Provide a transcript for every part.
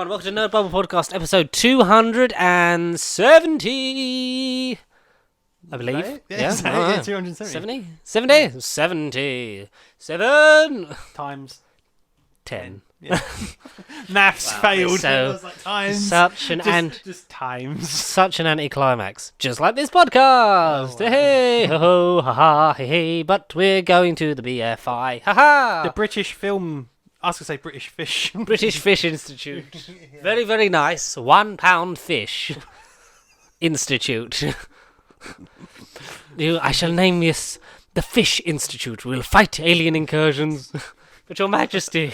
everyone. Welcome to Nerd Bubble Podcast, episode 270. I believe. Yeah, 270. 70? 7 Times 10. Yeah. Maths failed. so It was like times. Such an just times. such an anticlimax. Just like this podcast. Oh, wow. Hey, ho, ho, ha, ha, hey, hey. But we're going to the BFI. Ha, ha. The British film. I was going to say British Fish. British Fish Institute. Very, very nice. £1 fish institute. I shall name this the Fish Institute. We'll fight alien incursions. But your majesty,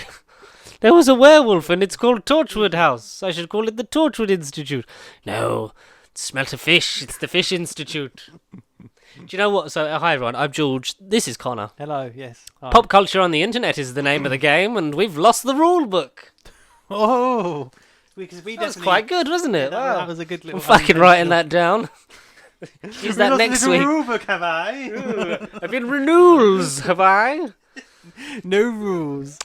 there was a werewolf and it's called Torchwood House. I should call it the Torchwood Institute. No, smelt a fish. It's the Fish Institute. Do you know what? So, hi everyone, I'm George. This is Connor. Hello, yes. Hi. Pop culture on the internet is the name of the game, and we've lost the rule book. Oh! Because we That was definitely. quite good, wasn't it? That Wow. was a good little. I'm fucking writing that down. Use that next week. Rule book, have I? I've been renewals, have I? No rules.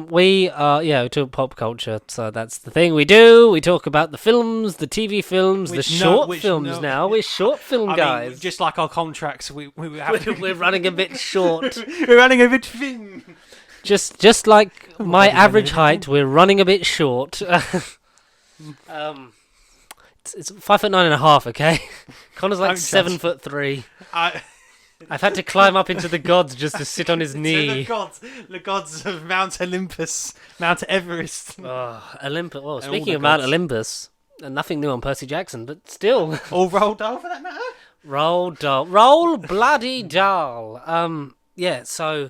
We talk pop culture, so that's the thing we do. We talk about the films, the TV films, the short films now. We're short film guys. Mean, just like our contracts, we have to, We're running a bit short. we're running a bit thin. Just like my body average running. height, we're running a bit short. It's 5'9.5", okay? Connor's like Don't judge. 7'3". I've had to climb up into the gods just to sit on his knee. The gods of Mount Olympus, Mount Everest. Olympus. Well, all speaking the of Mount gods. Olympus, nothing new on Percy Jackson, but still, Or Roald Dahl, for that matter. roll bloody Dahl. Yeah. So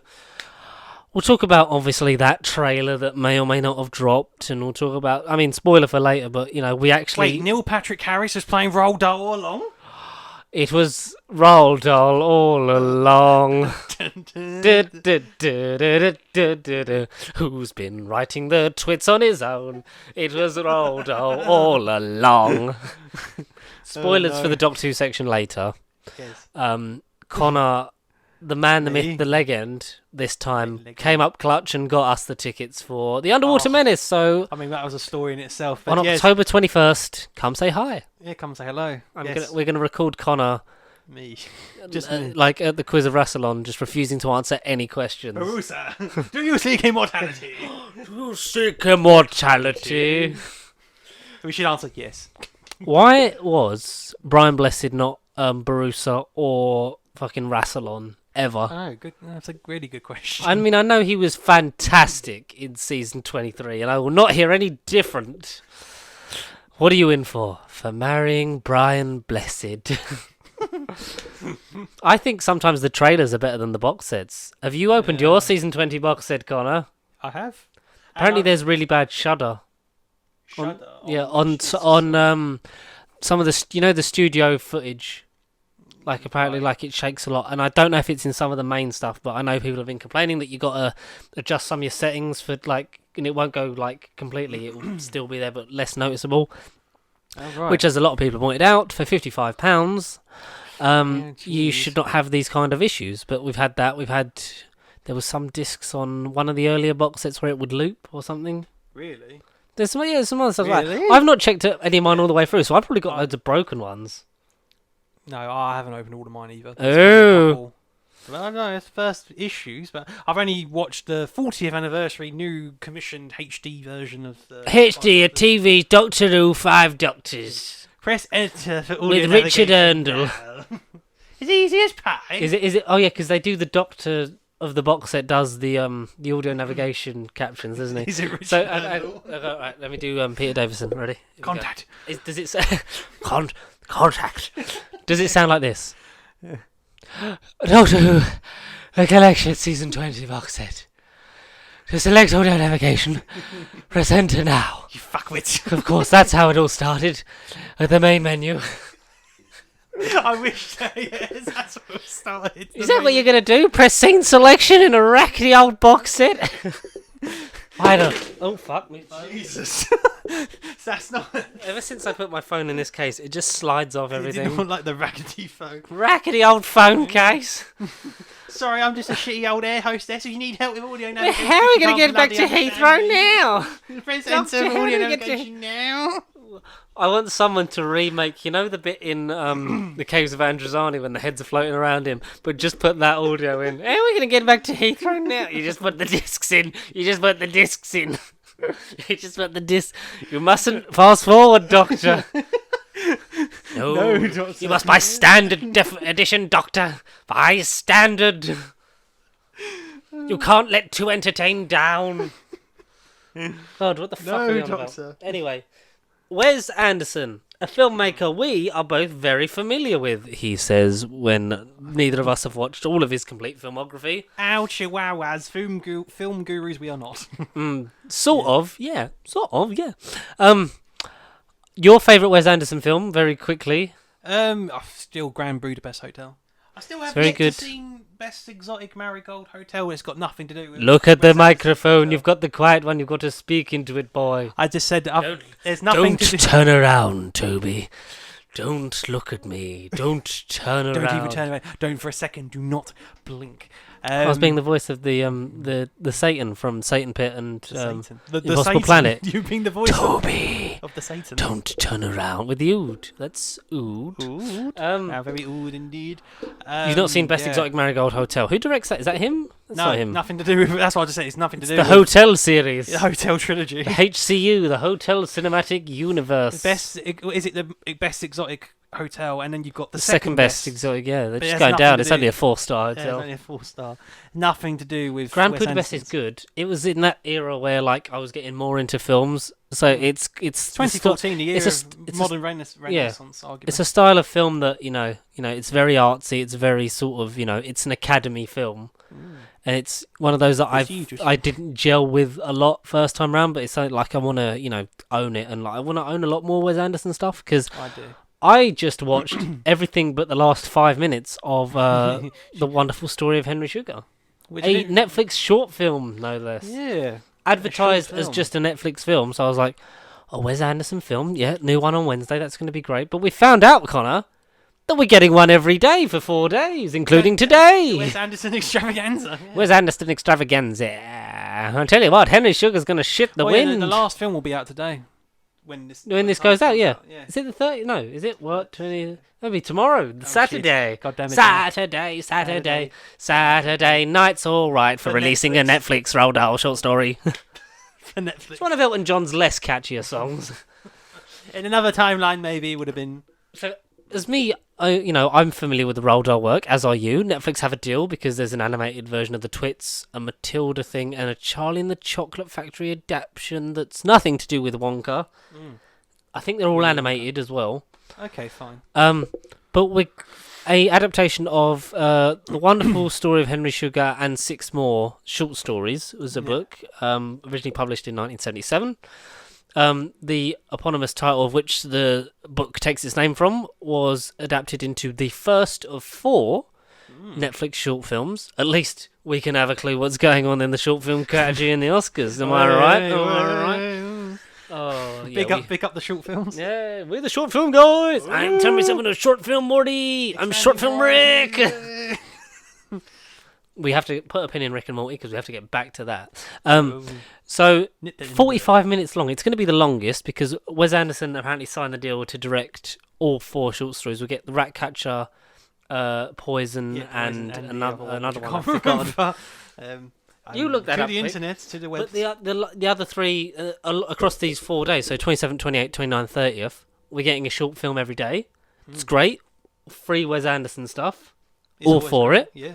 we'll talk about obviously that trailer that may or may not have dropped, and we'll talk about. I mean, spoiler for later, but we actually. Wait, Neil Patrick Harris was playing Roald Dahl all along? It was Roald Dahl all along. Who's been writing the twits on his own? It was Roald Dahl all along. Spoilers no. for the Doctor Who section later. Yes. Connor, the man, the Me? myth, the legend, this time Legend. came up clutch and got us the tickets for the Underwater Oh. Menace. So I mean, that was a story in itself. But on yes, October 21st, come say hi. yeah, come say hello. We're gonna record Connor. Me. Just me. Like at the quiz of Rassilon, just refusing to answer any questions. Barusa, do you seek immortality? You seek immortality. We should answer yes. Why was Brian Blessed not Barusa or fucking Rassilon ever? Oh, good. That's a really good question. I mean, I know he was fantastic in season 23, and I will not hear any different. What are you in for? For marrying Brian Blessed. I think sometimes the trailers are better than the box sets. Have you opened your season 20 box set, Connor? I have. Apparently, there's really bad Shudder. Shudder. On some of the the studio footage. Like apparently, like it shakes a lot, and I don't know if it's in some of the main stuff, but I know people have been complaining that you got to adjust some of your settings for and it won't go like completely. It will still be there, but less noticeable. Oh, right. Which, as a lot of people have pointed out, for £55, you jeez. should not have these kind of issues. But we've had that. There was some discs on one of the earlier box sets where it would loop or something. Really? There's some other stuff Really? like that. I've not checked any of mine all the way through, so I've probably got loads of broken ones. No, I haven't opened all of mine either. Oh. Well, I don't know, it's the first issues, but I've only watched the 40th anniversary new commissioned HD version of the... HD, a TV, Doctor Who, 5 Doctors. Press enter for audio With Richard navigation. Earndl. It's easy as pie. Is it? Oh yeah, because they do the Doctor of the box set does the audio navigation captions, doesn't he? Is it Richard So Earndl? right, let me do Peter Davison. Ready? Here we go. Contact. Does it say contact? Does it sound like this? Doctor Who, the collection season 20 box set. To select audio navigation, press enter now. You fuckwit. Of course, that's how it all started, with the main menu. I wish yes, that's what it started. Is that what you're gonna do? Press scene selection in a rackety old box set? I don't. Oh fuck me. Jesus. That's not. Ever since I put my phone in this case, it just slides off You everything. didn't want like the raggedy phone. Rackety old phone case. Sorry, I'm just a shitty old air hostess. If you need help with audio How navigation, are we you going to can't get back to bloody Heathrow understand me. now? Press Doctor, enter how do audio we get to- navigation now. I want someone to remake, you know, the bit in the Caves of Androzani when the heads are floating around him, but just put that audio in. How are we going to get back to Heathrow now? You just put the discs in. You just put the discs in. You just put the disc. You mustn't fast forward, Doctor. No, Doctor. you must buy standard edition, Doctor. Buy standard. You can't let Too Entertain down. God, what the fuck are we on Doctor. about? Anyway, Wes Anderson, a filmmaker we are both very familiar with, he says when neither of us have watched all of his complete filmography. Ow, chihuahuas, film gurus we are not. Sort of, yeah. Your favourite Wes Anderson film, very quickly. Still Grand Budapest Hotel. I still have very yet good. to see Best Exotic Marigold Hotel. It's got nothing to do with. Look at Wes the Anderson microphone. Hotel. You've got the quiet one. You've got to speak into it, boy. I just said Don't- there's nothing Don't to do. turn around, Toby. Don't look at me. Don't turn around. Don't even turn away. Don't for a second. Do not blink. I was being the voice of the Satan from Satan Pit and Satan. The Impossible Satan. Planet. You being the voice Toby. of the Satan. Don't turn around with the ood. That's ood. Ooh. Um, Very old indeed. you've not seen Best yeah. Exotic Marigold Hotel. Who directs that? Is that him? That's No, not him. nothing to do with. That's what I just said. It's nothing to It's do the with Hotel series. the Hotel trilogy. The HCU, the Hotel Cinematic Universe. Is it the best exotic hotel, and then you've got the second best exotic. Yeah, they're But just it has going nothing down. to It's do- only a 4-star Yeah, it's hotel. only a 4-star. Nothing to do with Grand Wes Budapest is Anderson's. good. It was in that era where like I was getting more into films, so it's 2014, the year it's a of st- it's a modern Renaissance argument. it's a style of film that you know it's very artsy. It's very sort of it's an Academy film, and it's one of those that Prestigious. I didn't gel with a lot first time round, but it's something like I want to own it, and like I want to own a lot more Wes Anderson stuff because I do. I just watched everything but the last 5 minutes of The Wonderful Story of Henry Sugar, Which a did- Netflix short film, no less. Yeah. Advertised short as film. just a Netflix film, so I was like, "A Wes Anderson film, yeah, new one on Wednesday. That's going to be great." But we found out, Connor, that we're getting one every day for 4 days, including today. Wes Anderson extravaganza. Yeah. Wes Anderson extravaganza. I tell you what, Henry Sugar's going to shit the Oh, yeah, wind the last film will be out today. When this goes out. comes Yeah. yeah. Is it the 30th? No, is it what? 20? Maybe tomorrow, Saturday. God damn it, yeah. Saturday night's all right for For releasing a Netflix Roald Dahl short story. For Netflix. It's one of Elton John's less catchier songs. In another timeline, maybe it would have been. So, as me, I'm familiar with the Roald Dahl work, as are you. Netflix have a deal because there's an animated version of the Twits, a Matilda thing, and a Charlie and the Chocolate Factory adaptation that's nothing to do with Wonka. I think they're all animated as well. Okay, fine. But we a adaptation of The Wonderful Story of Henry Sugar and 6 more short stories was a book originally published in 1977. The eponymous title of which the book takes its name from was adapted into the first of 4 Netflix short films. At least we can have a clue what's going on in the short film category in the Oscars. Am I right? Am I right? Oh, yeah, Pick up the short films. yeah, we're the short film guys. I'm Tommy Seven of Short Film Morty. I'm Short Film Rick. We have to put a pin in Rick and Morty because we have to get back to that. So Nip that in the 45 minutes long. It's going to be the longest because Wes Anderson apparently signed the deal to direct all 4 short stories. We get The Ratcatcher, Poison, Yeah, and the another other one. I I've can't forgotten. remember. You look that to up, the quick. internet, to the web. But the other 3 across these 4 days, so 27th, 28th, 29th, 30th, we're getting a short film every day. It's great. Free Wes Anderson stuff. All for it. Yeah.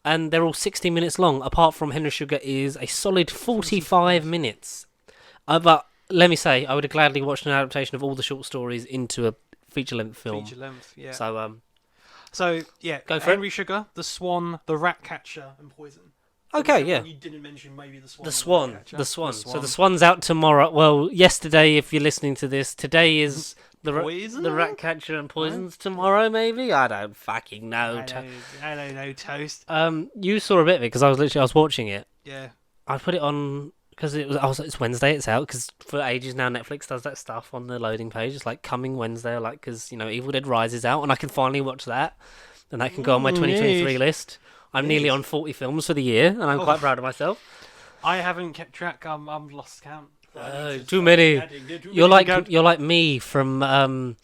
And they're all 60 minutes long. Apart from Henry Sugar is a solid 45 minutes. But let me say, I would have gladly watched an adaptation of all the short stories into a feature-length film. Feature length. Yeah. So, yeah, Go for it. Henry Sugar, The Swan, The Ratcatcher, and Poison. okay, yeah. You didn't mention maybe The Swan. The and Swan. Ratcatcher. The Swan. So the Swan's out tomorrow. Well, yesterday, if you're listening to this. Today is Poison? the Ratcatcher and Poison's tomorrow, maybe? I don't fucking know. I don't know, Toast. You saw a bit of it because I was watching it. Yeah. I put it on because it's Wednesday. It's out because for ages now Netflix does that stuff on the loading page. It's like coming Wednesday, like because Evil Dead Rises out, and I can finally watch that, and that can go on my 2023 yes. list. I'm nearly Yes. on 40 films for the year, and I'm quite proud of myself. I haven't kept track. I'm lost count. Too many. You're like me from the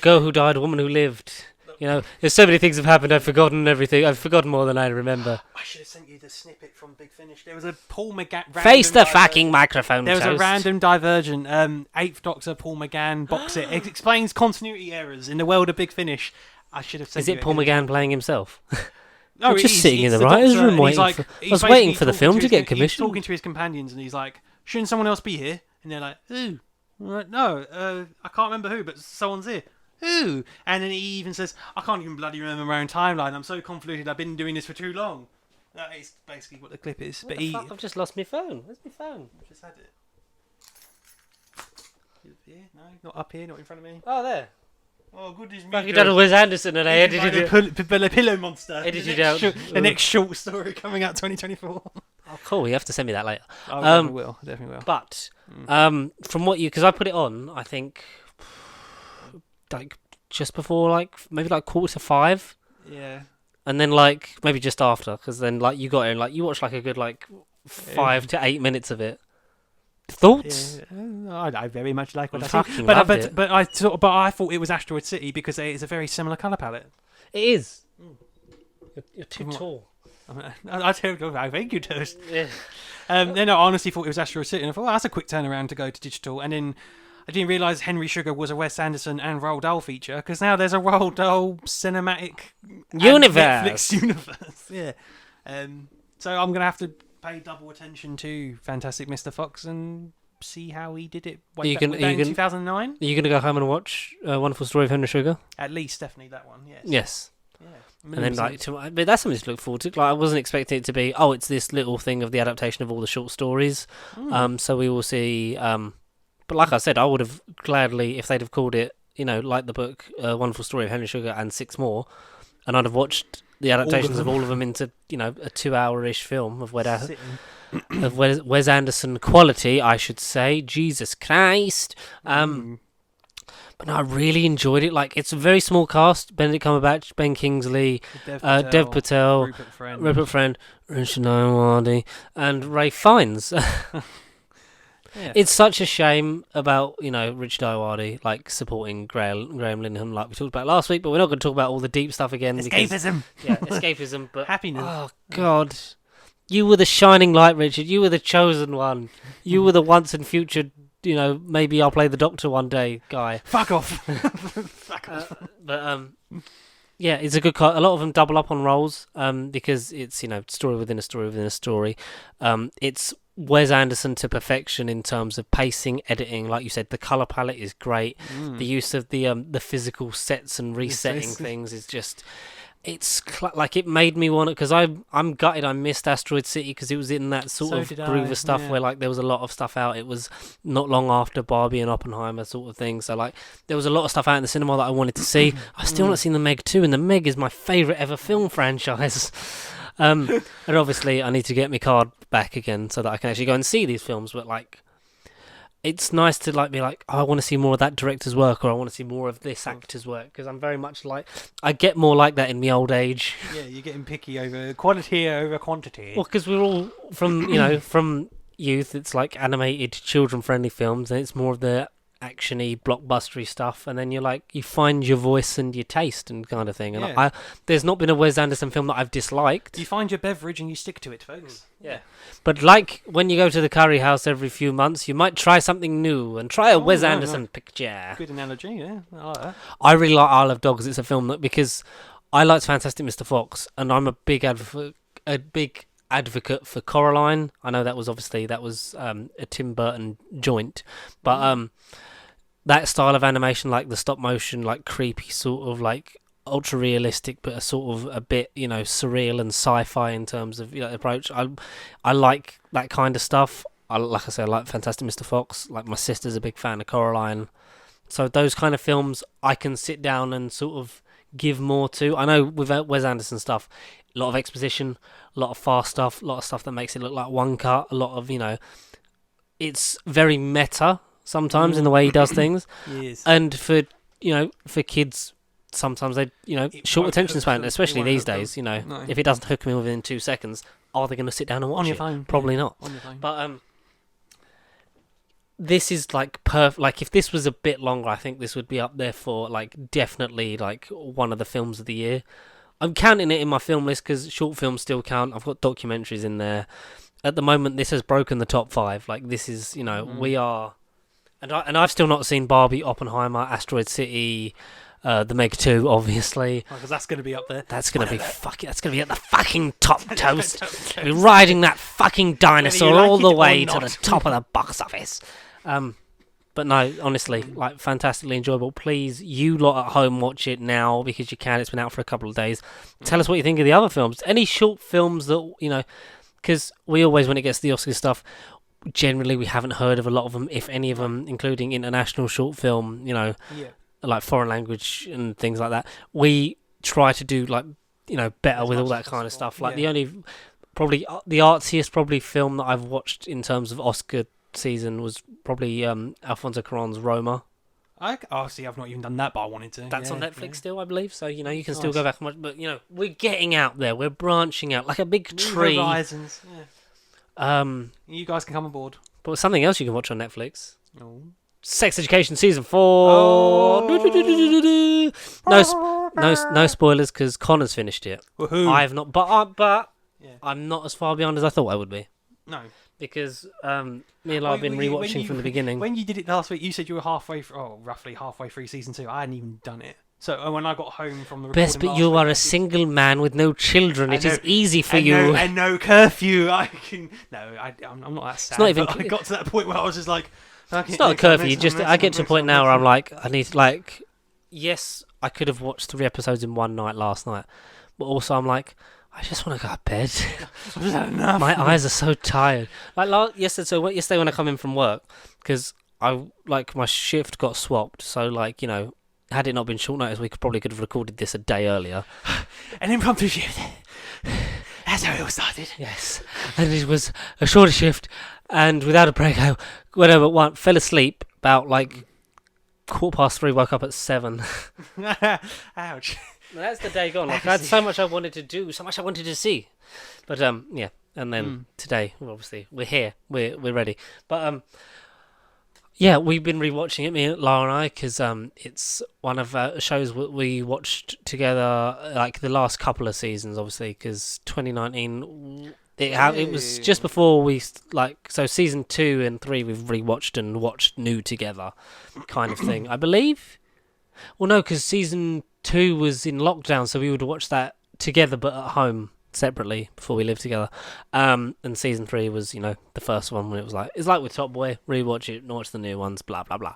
girl who died, woman who lived. There's so many things have happened. I've forgotten everything. I've forgotten more than I remember. I should have sent you the snippet from Big Finish. There was a Paul McGann. Face the fucking microphone. There was a Toast. random divergent. Eighth Doctor Paul McGann box it. It explains continuity errors in the world of Big Finish. I should have sent Is you it Paul McGann playing himself? No, I'm just he's- sitting in it's the writer's Doctor, room and he's waiting. he's I was basically waiting for the talking film to to his- get He's commissioned. talking to his companions, and he's like, "Shouldn't someone else be here?" And they're like, "Who?" I'm like, no, I can't remember who, but someone's here. Who? And then he even says, "I can't even bloody remember my own timeline. I'm so convoluted. I've been doing this for too long." That is basically what the clip is. What the fuck? I've just lost my phone. Where's my phone? just had it. Here? No, not up here, not in front of me. Oh, there. Oh, goodness me. Fucking done a Wes Anderson and I edited it. The Pillow Monster. Edited the next out. The next short story coming out 2024. Oh, cool. You have to send me that later. I definitely will. Definitely will. But from what because I put it on, I think like just before maybe 4:45, Yeah. and then maybe just after, because then you got in you watched a good 5 to 8 minutes of it. Thoughts? Yeah, I very much like what I I see. fucking But loved but it. but I thought it was Asteroid City because it's a very similar colour palette. It is. You're too What? tall. I tell you, I think you toast. Yeah. Then I honestly thought it was Asteroid City, and I thought, that's a quick turnaround to go to digital. And then I didn't realise Henry Sugar was a Wes Anderson and Roald Dahl feature, because now there's a Roald Dahl cinematic and Universe. Netflix universe. Yeah. So I'm gonna have to pay double attention to Fantastic Mr. Fox and see how he did it. Are you gonna- in 2009? Are you going to go home and watch Wonderful Story of Henry Sugar? At least, definitely that one. Yes. Yes. Yeah. And then but that's something to look forward to. I wasn't expecting it to be, it's this little thing of the adaptation of all the short stories. So we will see. But like I said, I would have gladly, if they'd have called it, like the book, Wonderful Story of Henry Sugar and 6 more, and I'd have watched the adaptations of all of them into, a 2-hour-ish film of Wes Anderson quality, I should say. Jesus Christ. But no, I really enjoyed it. It's a very small cast. Benedict Cumberbatch, Ben Kingsley, Dev Patel, Rupert Friend, Richard Ayoade, and Ray Fiennes. Yeah. It's such a shame about, Richard Ayoade, supporting Graham Linehan like we talked about last week, but we're not going to talk about all the deep stuff again. Escapism. Escapism, but... Happiness. Oh, God. You were the shining light, Richard. You were the chosen one. You were the once and future, maybe I'll play the Doctor one day guy. Fuck off. Fuck off. Yeah, it's a good a lot of them double up on roles because it's, story within a story within a story. It's Wes Anderson to perfection in terms of pacing, editing. Like you said, the color palette is great. The use of the physical sets and resetting things is just... It's it made me want it, because I'm gutted I missed Asteroid City because it was in that sort of groove of stuff where there was a lot of stuff out. It was not long after Barbie and Oppenheimer sort of thing, so there was a lot of stuff out in the cinema that I wanted to see. I've still not seen The Meg 2, and The Meg is my favourite ever film franchise. And obviously I need to get my card back again so that I can actually go and see these films, but it's nice to be I want to see more of that director's work, or I want to see more of this actor's work, because I'm very much I get more like that in my old age. Yeah, you're getting picky over quality over quantity. Well, because we're all from from youth, it's animated children-friendly films, and it's more of the actiony, blockbustery stuff, and then you find your voice and your taste and kind of thing. And there's not been a Wes Anderson film that I've disliked. You find your beverage and you stick to it, folks. Yeah. But when you go to the curry house every few months, you might try something new and try a Wes Anderson picture. Good analogy, yeah. I like that. I really like Isle of Dogs. It's a film that, because I liked Fantastic Mr. Fox, and I'm a big advocate for Coraline. I know that was a Tim Burton joint, but that style of animation, the stop motion, creepy sort of ultra realistic, but a sort of a bit surreal and sci-fi in terms of approach. I like that kind of stuff. Like I say, I like Fantastic Mr. Fox. My sister's a big fan of Coraline, so those kind of films I can sit down and sort of give more to. I know with Wes Anderson stuff, a lot of exposition, a lot of fast stuff, a lot of stuff that makes it look like one cut, a lot of, it's very meta sometimes in the way he does things. Yes. And for kids, sometimes they, short won't attention hook span, them. especially It won't these hook them. days, No. if it doesn't hook them within 2 seconds, are they going to sit down and watch On your it? phone. Probably yeah. not. On your phone. But this is like perfect. Like, if this was a bit longer, I think this would be up there for like definitely like one of the films of the year. I'm counting it in my film list because short films still count. I've got documentaries in there. At the moment, this has broken the top 5. Like, this is, we are, and I've still not seen Barbie, Oppenheimer, Asteroid City, The Meg 2, obviously. Because that's going to be up there. That's gonna be that's gonna be at the fucking top toast. We're riding that fucking dinosaur like all the it or way to not. the top of the box office. But no, honestly, like, fantastically enjoyable. Please, you lot at home, watch it now because you can. It's been out for a couple of days. Tell us what you think of the other films. Any short films that, because we always, when it gets to the Oscar stuff, generally we haven't heard of a lot of them, if any of them, including international short film, Yeah. like foreign language and things like that. We try to do, like, better As with all much that as kind of possible. stuff. Like, Yeah. the only, probably, the artsiest probably film that I've watched in terms of Oscar season was probably Alfonso Cuarón's Roma. See, I've not even done that, but I wanted to. That's on Yeah, Netflix yeah. still, I believe. So, you can still Nice. go back and watch. But, we're getting out there. We're branching out like a big New tree. Horizons. Yeah. Um, You guys can come aboard. but something else you can watch on Netflix. Oh. Sex Education Season 4. Oh. No spoilers because Connor's finished it. Woohoo. I've not, but Yeah. I'm not as far behind as I thought I would be No. because me and Lara have been When rewatching from the beginning. When you did it last week, you said you were roughly halfway through season 2. I hadn't even done it. So when I got home from the recording Best, but last you week, are I a did- single man with no children. It I is know. easy for and you. No, and no curfew. I can. No, I'm not that sad. not even- but I got to that point where I was just like, okay, It's not a next one, curfew. next Just one, I next get one, to a next point one, now next where I'm one. like, I need like, yes, I could have watched 3 episodes in one night last night, but also I'm like, I just want to go to bed. I've had enough. My eyes are so tired. Like yesterday when I come in from work, because my shift got swapped. So had it not been short notice, we could have recorded this a day earlier. An impromptu shift. That's how it all started. Yes, and it was a shorter shift, and without a break, I went home at 1, fell asleep about 3:15. Woke up at 7. Ouch. That's the day gone. I had so much I wanted to do, so much I wanted to see, but yeah. And then today, obviously, we're here, we're ready. But yeah, we've been rewatching it, me, Lara and I, because it's one of shows we watched together, like the last couple of seasons, obviously, because 2019, it was just before we so season 2 and 3 we've rewatched and watched new together, kind of thing, I believe. Well, no, because season 2 was in lockdown, so we would watch that together, but at home separately before we lived together. And season 3 was, the first one when it was it's like with Top Boy, rewatch it, watch the new ones, blah blah blah.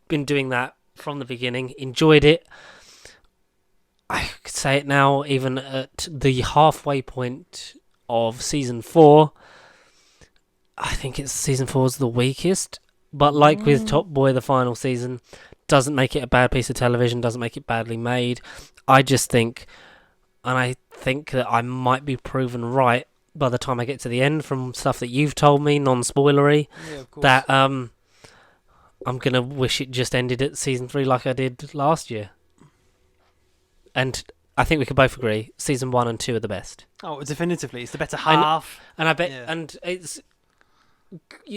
Been doing that from the beginning, enjoyed it. I could say it now, even at the halfway point of season 4, I think season 4 is the weakest. But like with Top Boy, the final season doesn't make it a bad piece of television, doesn't make it badly made. I just think, and I think that I might be proven right by the time I get to the end from stuff that you've told me, non-spoilery, Yeah, of course. that I'm going to wish it just ended at season 3 like I did last year. And I think we could both agree, season 1 and 2 are the best. Oh, definitively, it's the better half. And I bet, Yeah. and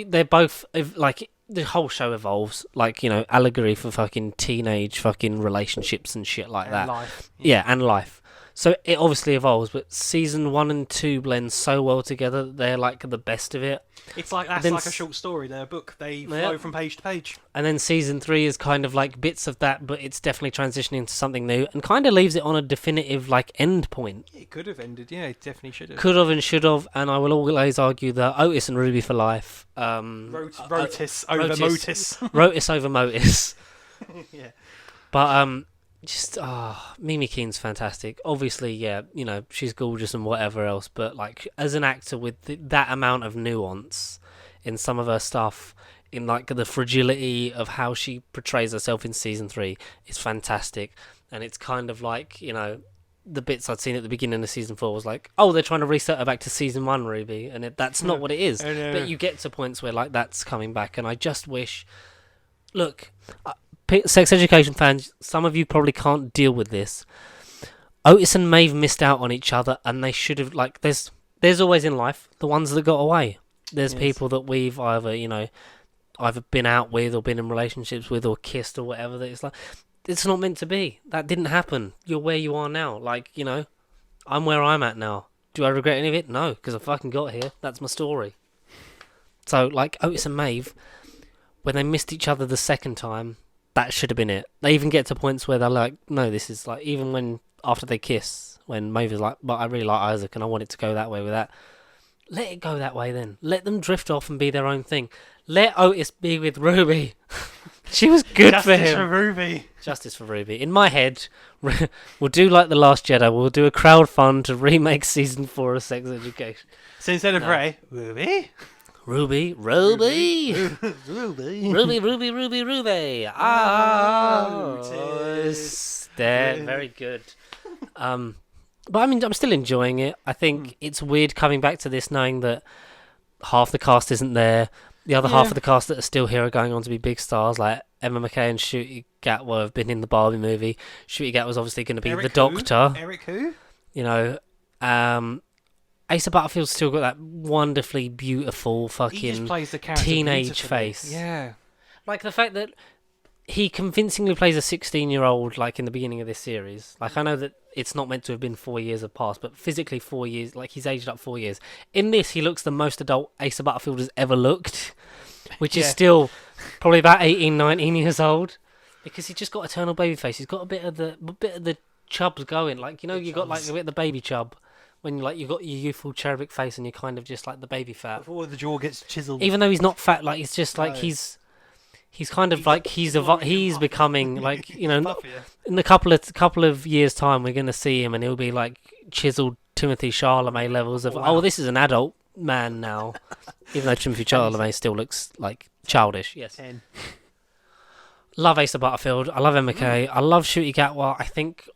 they're both, the whole show evolves, allegory for fucking teenage fucking relationships and shit like And that. life. Yeah, and life. So it obviously evolves, but season 1 and 2 blend so well together that they're the best of it. It's that's Then like a short story. They're a book. They flow from page to page. And then season 3 is kind of bits of that, but it's definitely transitioning to something new and kind of leaves it on a definitive end point. It could have ended. Yeah, it definitely should have. Could have and should have, and I will always argue that Otis and Ruby for life. Rotis over Rotis. Motis. Rotis over Motis. Yeah. But Mimi Keen's fantastic. Obviously, yeah, she's gorgeous and whatever else. But as an actor with that amount of nuance in some of her stuff, in like the fragility of how she portrays herself in season 3 is fantastic, and it's kind of like, you know, the bits I'd seen at the beginning of season 4 was like, oh, they're trying to reset her back to season 1 Ruby, and that's not what it is. Oh, no. But you get to points where like that's coming back, and I just wish, look, sex education fans, some of you probably can't deal with this. Otis and Maeve missed out on each other, and they should have, like, there's always in life the ones that got away. There's Yes. people that we've either been out with or been in relationships with or kissed or whatever, that it's like, it's not meant to be. That didn't happen. You're where you are now. Like, you know, I'm where I'm at now. Do I regret any of it? No, because I fucking got here. That's my story. So, like, Otis and Maeve, when they missed each other the second time, that should have been it. They even get to points where they're like, no, this is like, even when, after they kiss, when Maeve is like, but I really like Isaac and I want it to go that way with that. Let it go that way then. Let them drift off and be their own thing. Let Otis be with Ruby. She was good for Justice him. for Ruby. Justice for Ruby. In my head, we'll do like The Last Jedi. We'll do a crowdfund to remake season 4 of Sex Education. So instead of No. Ray, Ruby. Ruby. Ruby. Ruby. Otis. Very good. But I mean, I'm still enjoying it. I think it's weird coming back to this knowing that half the cast isn't there. The other half Yeah. of the cast that are still here are going on to be big stars, like Emma McKay and Ncuti Gatwa have been in the Barbie movie. Ncuti Gatwa was obviously going to be Eric the who? Doctor. Eric who? You know, Asa Butterfield's still got that wonderfully beautiful He just fucking plays the character teenage beautifully. face. Yeah. Like the fact that he convincingly plays a 16-year-old, like in the beginning of this series. Like, I know that it's not meant to have been 4 years have passed, but physically 4 years, like he's aged up 4 years. In this, he looks the most adult Asa Butterfield has ever looked, which is Yeah. still probably about 18, 19 years old, because he's just got eternal baby face. He's got a bit of the chubs going. Like, you know, you got like a bit of the baby chub when you like you got your youthful cherubic face and you're kind of just like the baby fat. Before the jaw gets chiseled. Even though he's not fat, like it's just like No. he's kind of like he's becoming like, you know, Fluffier. in a couple of years time we're gonna see him and he'll be like chiseled Timothy Chalamet levels of Wow. oh, this is an adult man now. Even though Timothy Chalamet still looks like childish. Yes. 10. Love Asa Butterfield. I love Emma Kay. I love Ncuti Gatwa. I think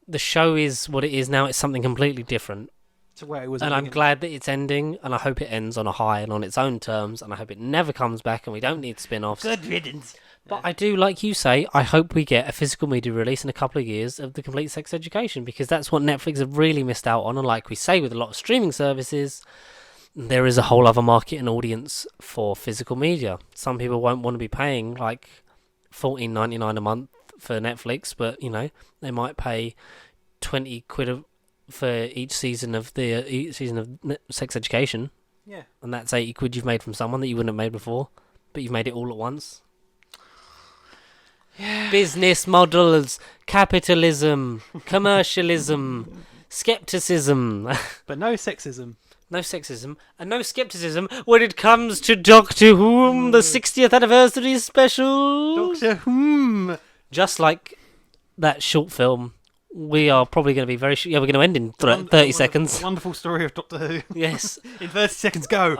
the show is what it is now. It's something completely different. To where it was. And I'm glad that it's ending, and I hope it ends on a high and on its own terms, and I hope it never comes back and we don't need spin-offs. Good riddance. But I do, like you say, I hope we get a physical media release in a couple of years of the complete Sex Education, because that's what Netflix have really missed out on. And like we say with a lot of streaming services, there is a whole other market and audience for physical media. Some people won't want to be paying like $14.99 a month for Netflix, but you know, they might pay 20 quid for each season of Sex Education, Yeah. and that's 80 quid you've made from someone that you wouldn't have made before, but you've made it all at once. Yeah. Business models, capitalism, commercialism, skepticism. But no sexism. No sexism and no skepticism when it comes to Doctor Who, the 60th anniversary special. Doctor Who. Just like that short film, we are probably going to be very we're going to end in 30 seconds. Wonderful story of Doctor Who. Yes. In 30 seconds, go.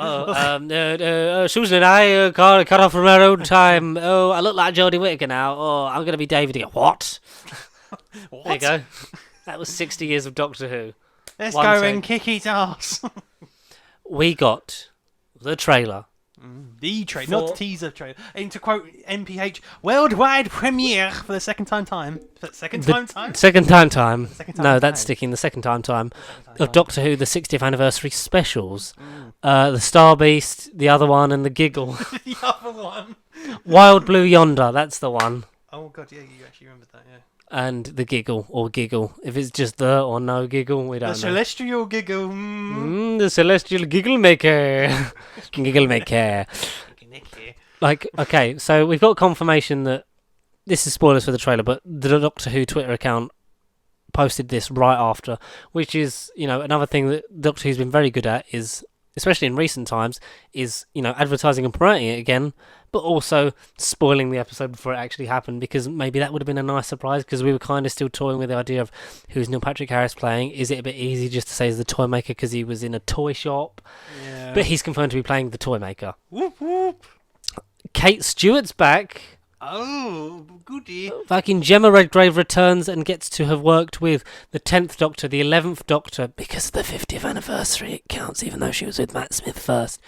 Susan and I cut off from our own time. Oh, I look like Jodie Whittaker now. Oh, I'm going to be David again. What? What? There you go. That was 60 years of Doctor Who. Let's One go take. and kick its ass. We got the trailer. The trailer, not the For- teaser trailer. And to quote MPH, worldwide premiere for the second time. Second time. Second time. Second No, time that's time. sticking. The second time Second of time. Doctor Who, the 60th anniversary specials. The Star Beast, the other one, and the Giggle. The other one. Wild Blue Yonder, that's the one. Oh god, yeah, you actually remembered that, yeah. And the Giggle, or Giggle. If it's just the or no Giggle, we The don't know. celestial giggle. The Celestial Giggle Maker. Giggle Maker. Like, okay, so we've got confirmation that this is spoilers for the trailer, but the Doctor Who Twitter account posted this right after, which is, you know, another thing that Doctor Who's been very good at is, especially in recent times, is, you know, advertising and promoting it again, but also spoiling the episode before it actually happened, because maybe that would have been a nice surprise, because we were kind of still toying with the idea of who's Neil Patrick Harris playing. Is it a bit easy just to say he's the toy maker because he was in a toy shop? Yeah. But he's confirmed to be playing the toy maker. Whoop whoop. Kate Stewart's back. Oh, goody. Fucking Gemma Redgrave returns and gets to have worked with the 10th Doctor, the 11th Doctor, because of the 50th anniversary. It counts, even though she was with Matt Smith first.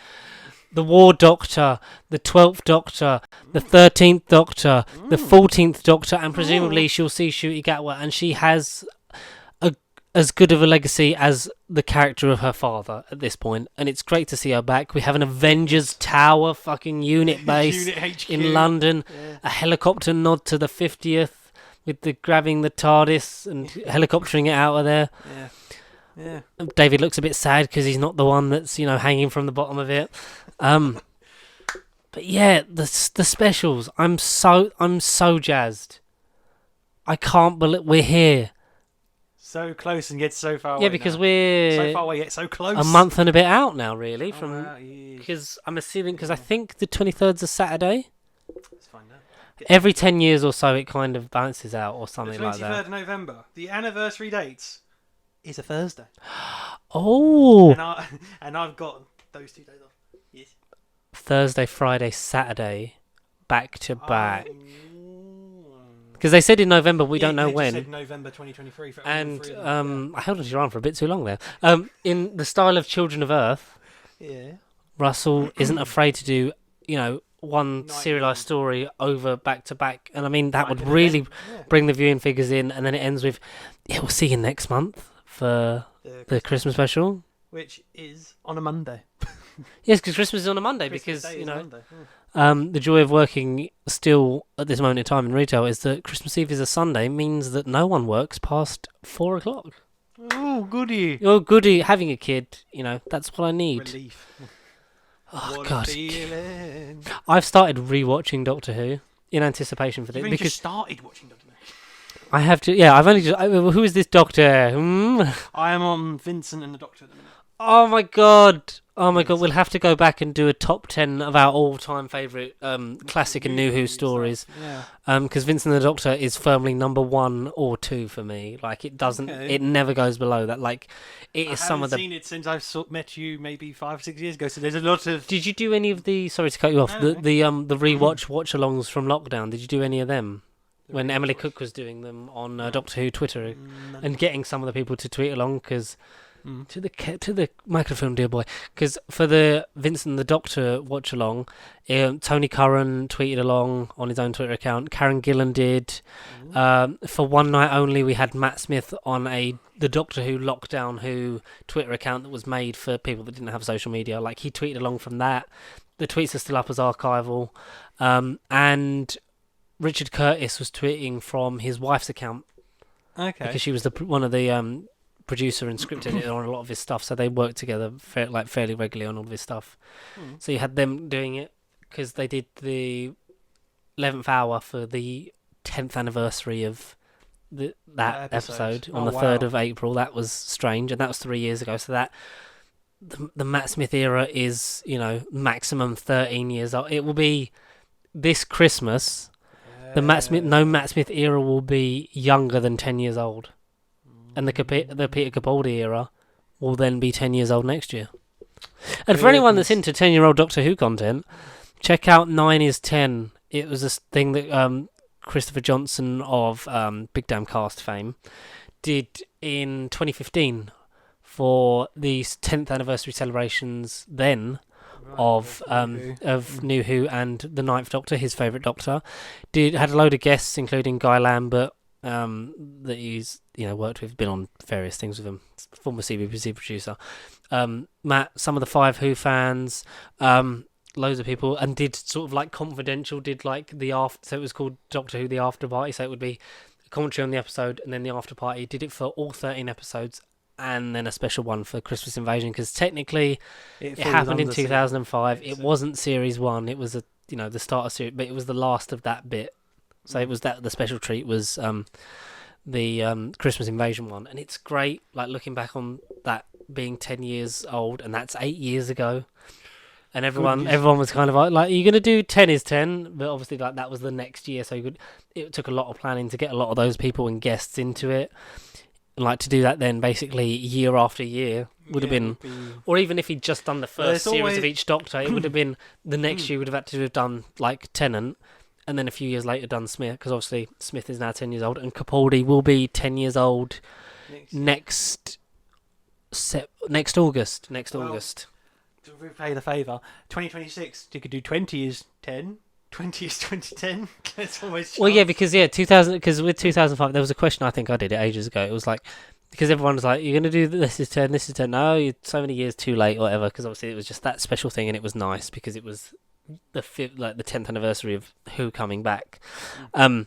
The War Doctor, the 12th Doctor, the 13th Doctor, the 14th Doctor, and presumably she'll see Ncuti Gatwa, and she has as good of a legacy as the character of her father at this point, and it's great to see her back. We have an Avengers Tower fucking unit base Unit HQ. in London, a helicopter nod to the 50th with the grabbing the TARDIS and helicoptering it out of there. Yeah. David looks a bit sad because he's not the one that's, hanging from the bottom of it. But yeah, the specials. I'm so jazzed. I can't believe we're here. So close and yet so far away. Yeah, because now. we're So far away yet so close. a month and a bit out now, really. Oh, From wow, yeah. because I'm assuming because I think the 23rd's a Saturday. Let's find out. Every 10 years or so, it kind of balances out or The something 23rd like that. of November. The anniversary date is a Thursday. Oh, And I've got those 2 days off. Yes. Thursday, Friday, Saturday, back to back. Oh. Because they said in November, we don't know They just when. said November 2023 for all And three of them. I held onto your arm for a bit too long there. In the style of Children of Earth, Yeah. Russell isn't afraid to do, one Night serialized one. story over back to back, and I mean that would Like an really event, yeah. bring the viewing figures in, and then it ends with, "Yeah, we'll see you next month for the Christmas special." Which is on a Monday. Yes, because Christmas is on a Monday. Christmas Because Day is a Monday. Yeah. the joy of working still at this moment in time in retail is that Christmas Eve is a Sunday, means that no one works past 4:00. Oh, goody. Oh, goody, having a kid, that's what I need. Relief. Oh What a God, feeling. I've started rewatching Doctor Who in anticipation for this You've only because just started watching Doctor Who. I have to. Yeah, I've only just. Who is this Doctor? I am on Vincent and the Doctor at the minute. Oh my God! Oh my God! We'll have to go back and do a top 10 of our all-time favourite classic and new Who stories. Yeah. Because Vincent and the Doctor is firmly number 1 or 2 for me. Like it doesn't. Okay. It never goes below that. Like it is some of the. I haven't seen it since I met you maybe 5 or 6 years ago. So there's a lot of. Did you do any of the? Sorry to cut you off. No. The rewatch watch-alongs from lockdown. Did you do any of them? When Emily rewatch. Cook was doing them on Doctor Who Twitter and getting some of the people to tweet along because to the microphone, dear boy, because for the Vincent and the Doctor watch along, Tony Curran tweeted along on his own Twitter account. Karen Gillan did. For one night only, we had Matt Smith on the Doctor Who Lockdown Who Twitter account that was made for people that didn't have social media. Like he tweeted along from that. The tweets are still up as archival, and Richard Curtis was tweeting from his wife's account Okay. because she was one of the producer and script editor on a lot of his stuff, so they worked together fairly regularly on all of his stuff. So you had them doing it because they did the 11th hour for the 10th anniversary of that episode on Oh, the wow. 3rd of April. That was strange, and that was 3 years ago. So that the Matt Smith era is maximum 13 years old. It will be this Christmas. The Matt Smith era will be younger than 10 years old, and the Peter Capaldi era will then be 10 years old next year. And for anyone that's into 10-year-old Doctor Who content, check out 9 is 10. It was a thing that Christopher Johnson of Big Damn Cast fame did in 2015 for the 10th anniversary celebrations then of New Who and the 9th Doctor, his favourite Doctor. Had a load of guests, including Guy Lambert, that he's worked with, been on various things with him, former CBBC producer. Matt, some of the 5 Who fans, loads of people, and did sort of like confidential, did like the after, so it was called Doctor Who the After Party, so it would be a commentary on the episode and then the after party. Did it for all 13 episodes and then a special one for Christmas Invasion, because technically it happened in 2005. It wasn't series 1, it was the start of series, but it was the last of that bit. So it was that the special treat was the Christmas Invasion one, and it's great. Like looking back on that being 10 years old, and that's 8 years ago, and everyone was kind of like, "Are you going to do 10 is 10?" But obviously, like that was the next year, so it took a lot of planning to get a lot of those people and guests into it. And like to do that then basically year after year would have been, or even if he'd just done the first series of each Doctor, it would have been the next year would have had to have done like Tennant, and then a few years later done Smith, because obviously Smith is now 10 years old, and Capaldi will be 10 years old next August. Next August. To repay the favour, 2026, you could do 20 is 10. 20 is 2010. That's almost. Well, yeah, because 2000. Because with 2005, there was a question I think I did it ages ago. It was like because everyone was like, "You're gonna do this is 10, this is 10." No, you're so many years too late, or whatever. Because obviously it was just that special thing, and it was nice because it was the 10th anniversary of Who coming back. And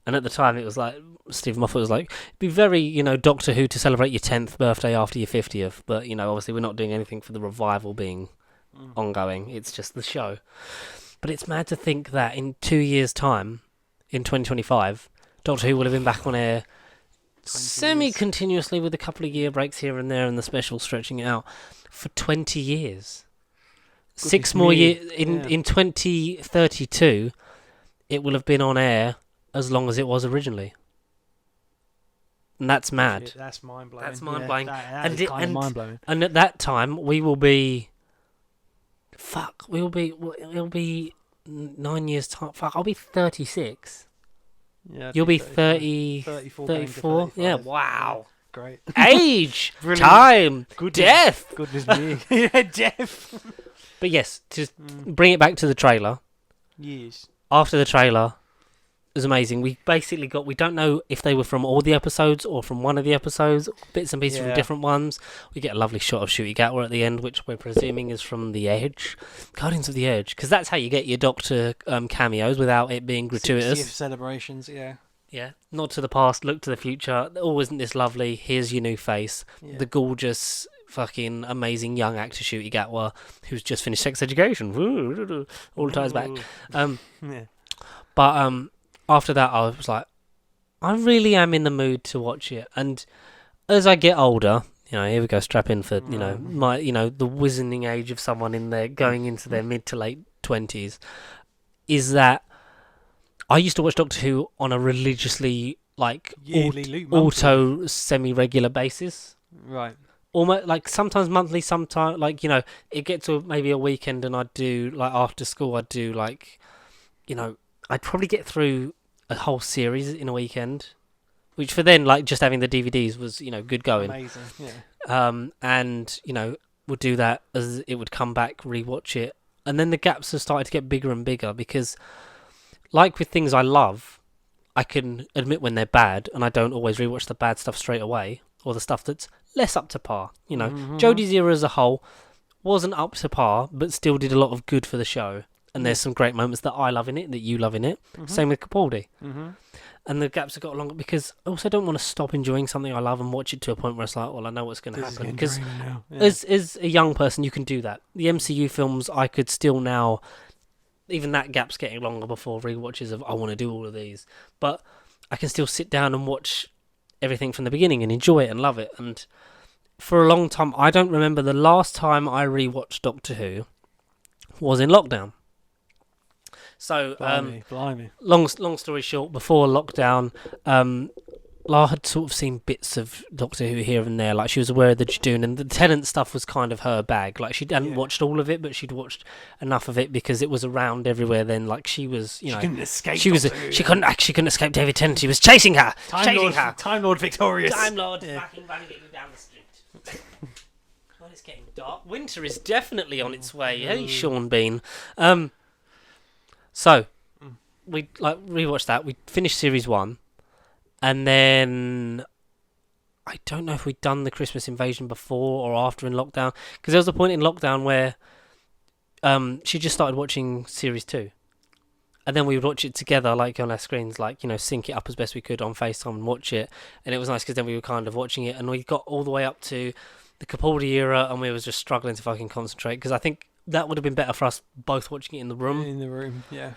at the time, it was like Stephen Moffat was like, "It'd be very Doctor Who to celebrate your 10th birthday after your 50th." But obviously we're not doing anything for the revival being ongoing. It's just the show. But it's mad to think that in 2 years' time, in 2025, Doctor Who will have been back on air semi-continuously with a couple of year breaks here and there and the special stretching it out for 20 years. Goodness 6 more years. In 2032, it will have been on air as long as it was originally. And that's mad. That's mind-blowing. That's mind-blowing. That is kind of mind-blowing. And at that time, we will be... It'll be 9 years time. Fuck, I'll be 36. Yeah, you'll be 30, 34. Yeah, wow. Great. Age, time, death. Goodness me. Yeah, death. But yes, to bring it back to the trailer. Years. After the trailer, it was amazing. We basically we don't know if they were from all the episodes or from one of the episodes, bits and pieces from different ones. We get a lovely shot of Ncuti Gatwa at the end, which we're presuming is from The Edge. Guardians of the Edge, because that's how you get your Doctor cameos without it being gratuitous. 60th celebrations, yeah. Yeah, nod to the past, look to the future. Oh, isn't this lovely? Here's your new face. Yeah. The gorgeous, fucking amazing young actor Ncuti Gatwa, who's just finished Sex Education. All ties back. But after that, I was like, I really am in the mood to watch it. And as I get older, here we go, strap in for my the wizening age of someone in there going into their mid to late 20s, is that I used to watch Doctor Who on a religiously auto semi-regular basis. Right. Almost sometimes monthly, sometimes it gets to maybe a weekend and I'd do after school I'd do I'd probably get through a whole series in a weekend, which for then just having the DVDs was good going. Amazing, yeah. And would do that as it would come back, rewatch it, and then the gaps have started to get bigger and bigger because, like with things I love, I can admit when they're bad, and I don't always rewatch the bad stuff straight away or the stuff that's less up to par. Jodie's era as a whole wasn't up to par, but still did a lot of good for the show. And there's some great moments that I love in it, that you love in it. Same with Capaldi. And the gaps have got longer because I also don't want to stop enjoying something I love and watch it to a point where it's like, well, I know what's going to happen. Because as a young person, you can do that. The MCU films, I could still now, even that gap's getting longer before rewatches of, I want to do all of these. But I can still sit down and watch everything from the beginning and enjoy it and love it. And for a long time, I don't remember the last time I rewatched Doctor Who was in lockdown. So, blimey. Long story short, before lockdown, Lara had sort of seen bits of Doctor Who here and there. She was aware of the Judoon, and the Tennant stuff was kind of her bag. She hadn't watched all of it, but she'd watched enough of it because it was around everywhere. Then, she was, she couldn't escape. She couldn't escape David Tennant. He was chasing her. Time Lord Victorious. Time Lord, fucking running it down the street. Well, it's getting dark. Winter is definitely on its way. Hey, Sean Bean. So, we rewatched that. We finished series 1, and then I don't know if we'd done the Christmas Invasion before or after in lockdown, because there was a point in lockdown where she just started watching series 2, and then we would watch it together, on our screens, sync it up as best we could on FaceTime and watch it, and it was nice because then we were kind of watching it, and we got all the way up to the Capaldi era, and we was just struggling to fucking concentrate because I think that would have been better for us both watching it in the room. Yeah.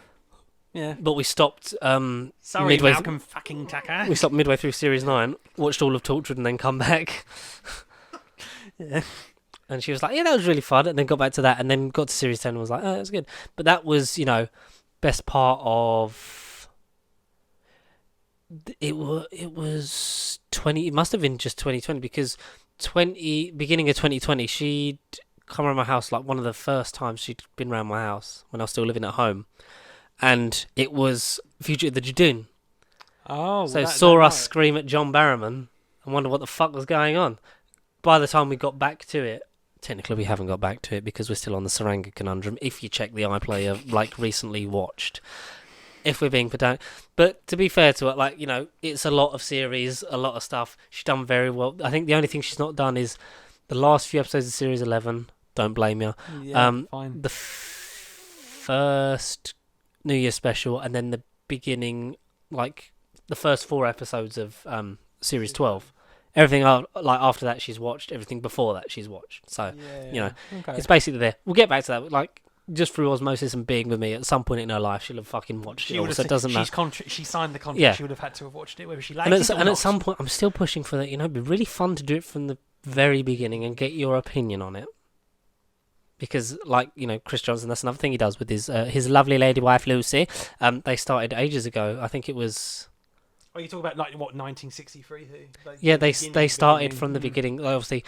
Yeah. But we stopped Sorry, midway Malcolm fucking Tucker. We stopped midway through series 9, watched all of Torchwood and then come back. Yeah. And she was like, yeah, that was really fun, and then got back to that and then got to series 10 and was like, oh, that's good. But that was, best part of... It was 20. It must have been just 2020 because beginning of 2020, she'd come around my house like one of the first times she'd been around my house when I was still living at home, and it was Fugitive the Jadoon. Oh, So saw us scream at John Barrowman and wonder what the fuck was going on. By the time we got back to it, technically we haven't got back to it because we're still on the Saranga conundrum. If you check the iPlayer of like recently watched, if we're being pedantic, but to be fair to it, like it's a lot of series, a lot of stuff. She's done very well. I think the only thing she's not done is the last few episodes of Series 11. Don't blame you. Yeah, fine. The first New Year special, and then the beginning, like the first 4 episodes of Series 12. Everything after that she's watched. Everything before that she's watched. So okay. it's basically there. We'll get back to that. Like just through osmosis and being with me, at some point in her life she'll have fucking watched it all. So it doesn't matter. She signed the contract. Yeah. She would have had to have watched it, whether she liked and it or at not. some point, I'm still pushing for that. It'd be really fun to do it from the very beginning and get your opinion on it. Because, Chris Johnson, that's another thing he does with his lovely lady wife Lucy. They started ages ago. I think it was. Oh, you talk about 1963? Yeah, they started from the beginning. Obviously,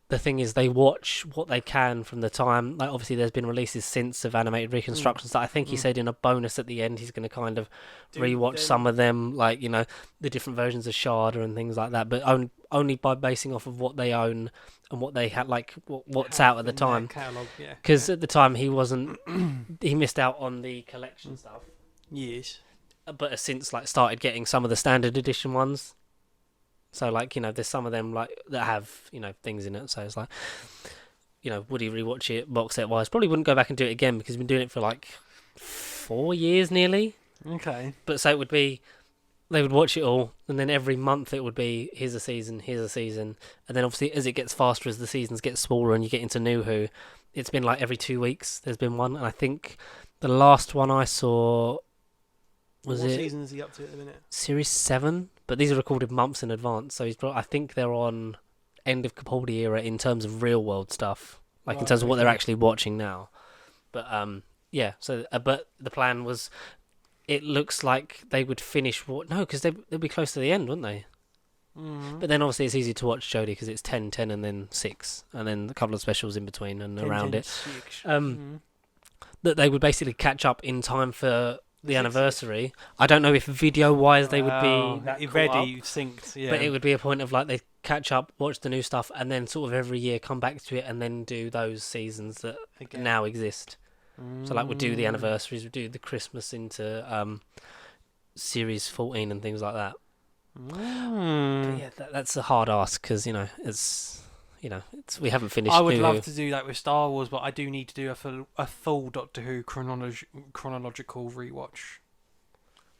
the thing is they watch what they can from the time. Like obviously, there's been releases since of animated reconstructions that I think he said in a bonus at the end he's going to kind of rewatch some of them, like the different versions of Sharda and things like that. But only by basing off of what they own and what they had, like what's out at the time. Because at the time he wasn't, he missed out on the collection stuff. Yes. But has since started getting some of the standard edition ones. So there's some of them that have things in it. So it's like, would he rewatch it box set wise? Probably wouldn't go back and do it again because he's been doing it for 4 years nearly. Okay. But so it would be, they would watch it all, and then every month it would be here's a season, and then obviously as it gets faster, as the seasons get smaller, and you get into New Who, it's been every 2 weeks there's been one, and I think the last one I saw. What season is he up to at the minute? Series 7, but these are recorded months in advance, so I think they're on end of Capaldi era in terms of real world stuff, in terms of what they're actually watching now. But yeah. So, but the plan was, it looks like they would finish because they'll be close to the end, wouldn't they? Mm-hmm. But then obviously it's easy to watch Jodie because it's 10, 10, and then 6, and then a couple of specials in between and 10, around 10, it. That they would basically catch up in time for the anniversary. I don't know if video wise they would be ready synced, but it would be a point of they catch up, watch the new stuff, and then sort of every year come back to it and then do those seasons that now exist. So we'd do the anniversaries, we'd do the Christmas into series 14 and things like that. But yeah, that's a hard ask because it's we haven't finished. I would love to do that with Star Wars, but I do need to do a full Doctor Who chronological rewatch.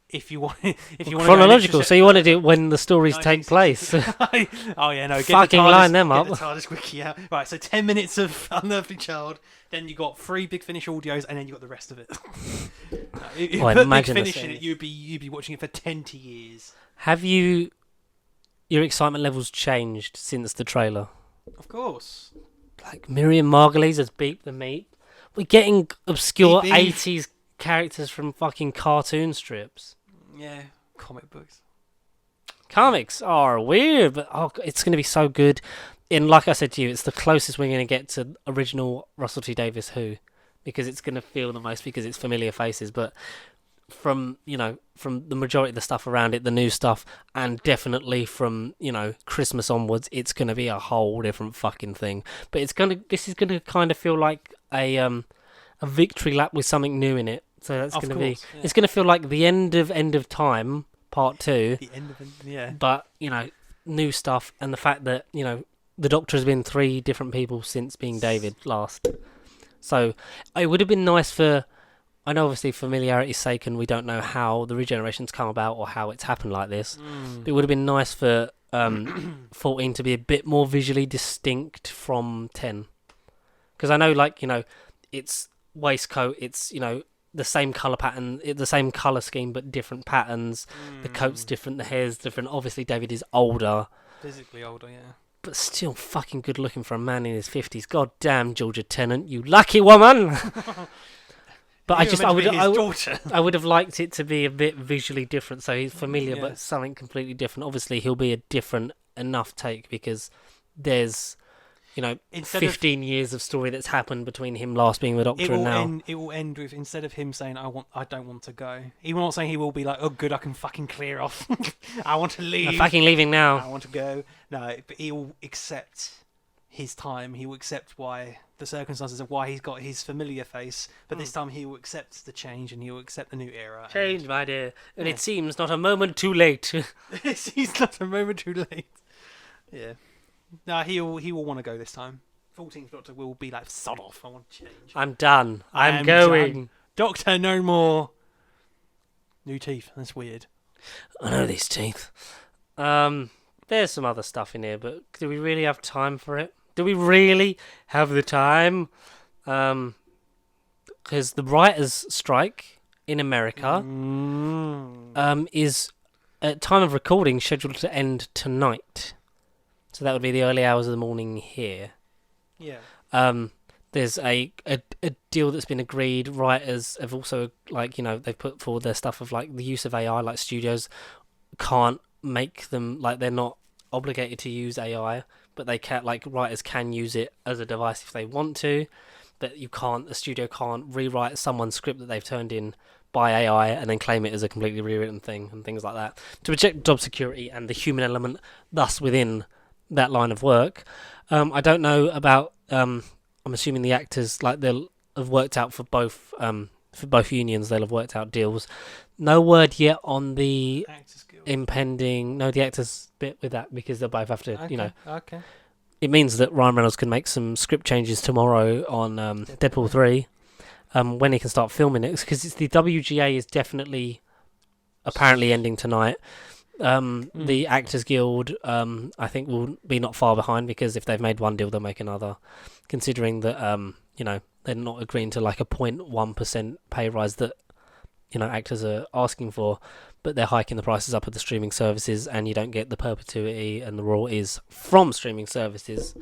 If you want chronological, so you want to do it when the stories take place. Oh yeah, no. Fucking line them up. Get the TARDIS wiki out. Right, so 10 minutes of Unearthly Child, then you got 3 Big Finish audios, and then you got the rest of it. If you put Big Finish in it, you'd be watching it for 20 years. Have your excitement levels changed since the trailer? Of course. Miriam Margolyes as Beep the Meep. We're getting obscure 80s characters from fucking cartoon strips. Yeah, comic books. Comics are weird, but it's going to be so good. And like I said to you, it's the closest we're going to get to original Russell T Davies Who, because it's going to feel the most because it's familiar faces. But from the majority of the stuff around it, the new stuff, and definitely from Christmas onwards, it's going to be a whole different fucking thing. But this is going to kind of feel like a victory lap with something new in it. So that's going to be. Yeah. It's going to feel like the end of time, part 2. The end of yeah. But new stuff, and the fact that the Doctor has been 3 different people since being David last. So it would have been nice for. I know, obviously, familiarity's sake, and we don't know how the regeneration's come about or how it's happened like this. But it would have been nice for 14 to be a bit more visually distinct from 10. Because I know, it's waistcoat, it's, the same colour pattern, the same colour scheme, but different patterns. The coat's different, the hair's different. Obviously, David is older. Physically older, yeah. But still fucking good looking for a man in his 50s. God damn, Georgia Tennant, you lucky woman! But You were meant to be his daughter. I would have liked it to be a bit visually different, so he's familiar, Yeah. but something completely different. Obviously, he'll be a different enough take because there's, Instead of 15 years of story that's happened between him last being the Doctor and now. it will end with, instead of him saying I don't want to go. He will not saying he will be like, oh good, I can fucking clear off. I want to leave. I'm fucking leaving I now. want to go. No, but he will accept his time. He will accept why the circumstances of why he's got his familiar face. But this time he will accept the change and he will accept the new era. Change, my dear. And Yeah. it seems not a moment too late. He's not a moment too late. Yeah. No, he will want to go this time. 14th Doctor will be like, sod off, I want to change. I'm done. I'm I'm going. done. Doctor, no more. New teeth. That's weird. I know these teeth. There's some other stuff in here, but do we really have time for it? Do we really have the time? Because the writers' strike in America is, at time of recording, scheduled to end tonight. So that would be the early hours of the morning here. Yeah. There's a deal that's been agreed. Writers have also, they've put forward their stuff of, the use of AI, studios can't make them, they're not obligated to use AI, but they can, writers can use it as a device if they want to, but a studio can't rewrite someone's script that they've turned in by AI and then claim it as a completely rewritten thing and things like that, to protect job security and the human element thus within that line of work. I don't know about, I'm assuming the actors, they'll have worked out for both unions, they'll have worked out deals. No word yet on the Actors Guild. the actors bit with that, because they'll both have to, Okay. Okay. it means that Ryan Reynolds can make some script changes tomorrow on Deadpool 3, when he can start filming it, because the WGA is definitely apparently ending tonight. The Actors Guild, I think, will be not far behind, because if they've made one deal, they'll make another, considering that, they're not agreeing to a 0.1% pay rise that, actors are asking for, but they're hiking the prices up at the streaming services, and you don't get the perpetuity and the royalties from streaming services.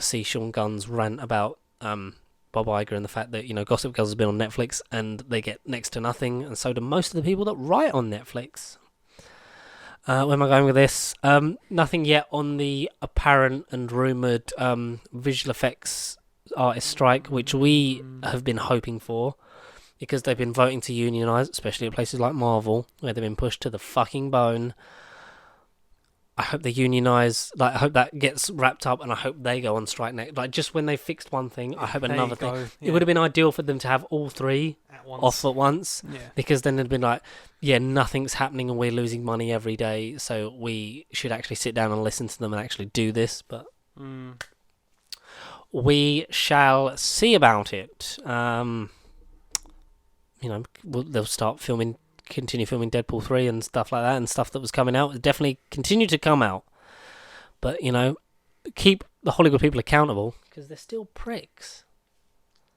See Sean Gunn's rant about Bob Iger and the fact that, Gossip Girl has been on Netflix and they get next to nothing, and so do most of the people that write on Netflix. Where am I going with this? Nothing yet on the apparent and rumoured visual effects artist strike, which we have been hoping for, because they've been voting to unionise, especially at places like Marvel, where they've been pushed to the fucking bone. I hope they unionise, I hope that gets wrapped up, and I hope they go on strike next. Just when they fixed one thing, I hope another thing. Yeah. It would have been ideal for them to have all three off at once, Yeah. because then it'd been nothing's happening and we're losing money every day, so we should actually sit down and listen to them and actually do this, but we shall see about it. They'll continue filming Deadpool 3 and stuff like that, and stuff that was coming out definitely continue to come out, but keep the Hollywood people accountable, because they're still pricks.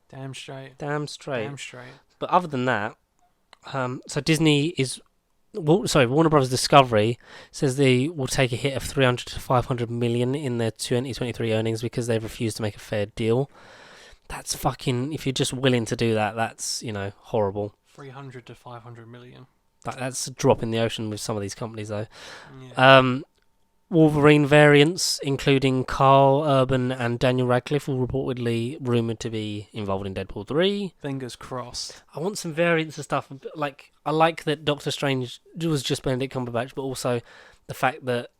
Damn straight. Damn straight. Damn straight. But other than that, so Disney is, Warner Bros. Discovery says they will take a hit of 300 to 500 million in their 2023 earnings because they've refused to make a fair deal. That's fucking, if you're just willing to do that, that's, horrible. 300 to 500 million. That's a drop in the ocean with some of these companies, though. Yeah. Wolverine variants, including Carl Urban and Daniel Radcliffe, will reportedly rumoured to be involved in Deadpool 3. Fingers crossed. I want some variants and stuff. I like that Doctor Strange was just Benedict Cumberbatch, but also the fact that,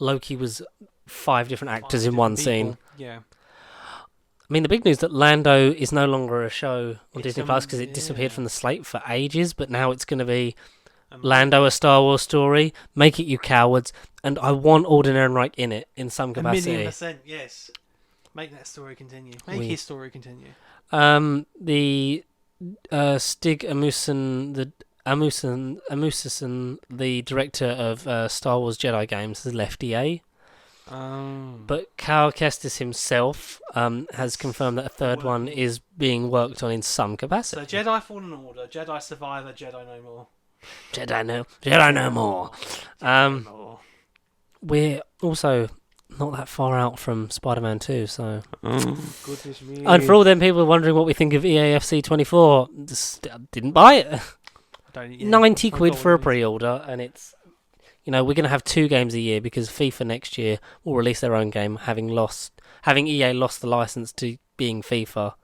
Loki was 5 different actors in one scene. Yeah. I mean, the big news that Lando is no longer a show on It's Disney Plus because it disappeared yeah. from the slate for ages, but now it's going to be Lando, a Star Wars story, make it, you cowards, and I want Alden Ehrenreich in it in some capacity. 1,000,000%, yes. Make that story continue. Make his story continue. The Stig Amusen, the director of Star Wars Jedi games, has left EA. But Cal Kestis himself has confirmed that a third one is being worked on in some capacity. So Jedi Fallen Order, Jedi Survivor, Jedi No More. Jedi no more. We're also not that far out from Spider-Man 2, so... Goodness me. And for all them people wondering what we think of EAFC 24, just didn't buy it. 90 quid for a pre-order, and it's... You know, we're going to have 2 games a year because FIFA next year will release their own game, having EA lost the license to being FIFA.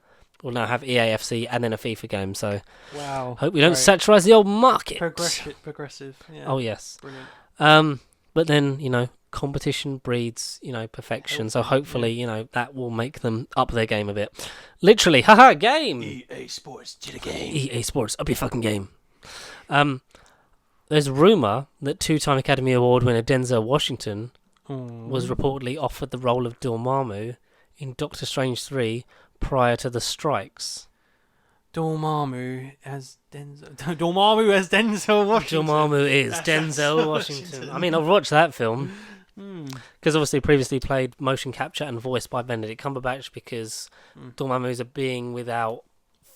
We'll now have EAFC and then a FIFA game, so wow. hope we don't saturise the old market. Progressive. Yeah. Oh, yes. Brilliant. But then, you know, competition breeds, you know, perfection, so hopefully, you know, that will make them up their game a bit. Literally, haha, game! EA Sports did a game. EA Sports, up your fucking game. There's rumour that 2-time Academy Award winner Denzel Washington was reportedly offered the role of Dormammu in Doctor Strange 3 prior to the strikes. Dormammu as Denzel Washington. Dormammu is Denzel Washington. I mean, I've watched that film because obviously previously played motion capture and voiced by Benedict Cumberbatch because Dormammu is a being without